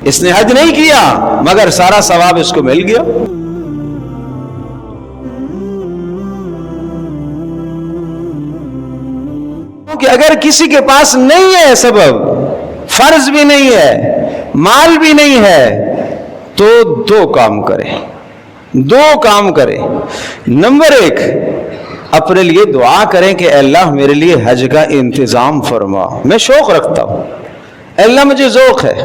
اس نے حج نہیں کیا مگر سارا ثواب اس کو مل گیا۔ کہ اگر کسی کے پاس نہیں ہے سبب، فرض بھی نہیں ہے، مال بھی نہیں ہے، تو دو کام کرے۔ نمبر 1، اپنے لیے دعا کریں کہ اے اللہ میرے لیے حج کا انتظام فرما، میں شوق رکھتا ہوں، اے اللہ مجھے ذوق ہے۔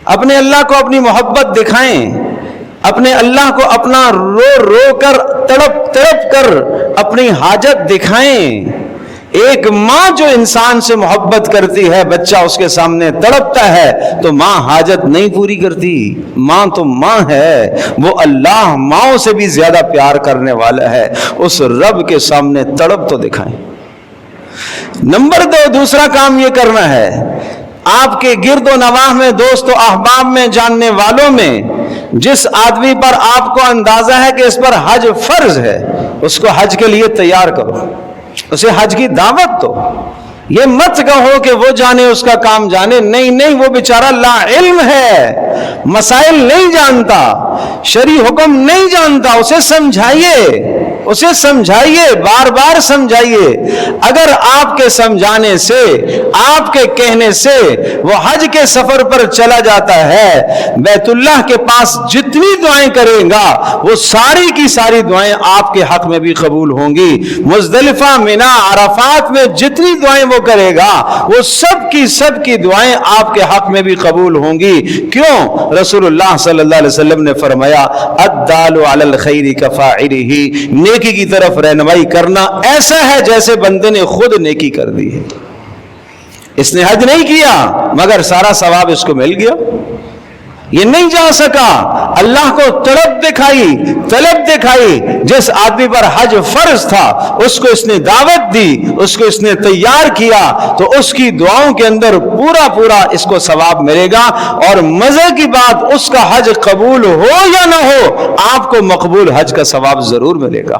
اپنے اللہ کو اپنی محبت دکھائیں، اپنے اللہ کو اپنا رو کر تڑپ کر اپنی حاجت دکھائیں۔ ایک ماں جو انسان سے محبت کرتی ہے، بچہ اس کے سامنے تڑپتا ہے تو ماں حاجت نہیں پوری کرتی۔ ماں تو ماں ہے، وہ اللہ ماؤں سے بھی زیادہ پیار کرنے والا ہے، اس رب کے سامنے تڑپ تو دکھائیں۔ نمبر 2، دوسرا کام یہ کرنا ہے، آپ کے گرد و نواح میں، دوست و احباب میں، جاننے والوں میں جس آدمی پر آپ کو اندازہ ہے کہ اس پر حج فرض ہے، اس کو حج کے لیے تیار کرو، اسے حج کی دعوت دو۔ یہ مت کہو کہ وہ جانے، اس کا کام جانے، نہیں، وہ بیچارہ لا علم ہے، مسائل نہیں جانتا، شرعی حکم نہیں جانتا، اسے سمجھائیے، بار بار سمجھائیے۔ اگر آپ کے سمجھانے سے، آپ کے کہنے سے وہ حج کے سفر پر چلا جاتا ہے، بیت اللہ کے پاس جتنی دعائیں کرے گا وہ ساری کی ساری دعائیں آپ کے حق میں بھی قبول ہوں گی۔ مزدلفہ، منی، عرفات میں جتنی دعائیں وہ کرے گا وہ سب کی دعائیں آپ کے حق میں بھی قبول ہوں گی۔ کیوں؟ رسول اللہ صلی اللہ علیہ وسلم نے فرمایا، الدال علی الخیر کفاعلہ، نیکی کی طرف رہنمائی کرنا ایسا ہے جیسے بندے نے خود نیکی کر دی ہے۔ اس نے حج نہیں کیا مگر سارا ثواب اس کو مل گیا۔ یہ نہیں جا سکا، اللہ کو طلب دکھائی، جس آدمی پر حج فرض تھا اس کو اس نے دعوت دی، اس کو اس نے تیار کیا، تو اس کی دعاؤں کے اندر پورا اس کو ثواب ملے گا۔ اور مزے کی بات، اس کا حج قبول ہو یا نہ ہو، آپ کو مقبول حج کا ثواب ضرور ملے گا۔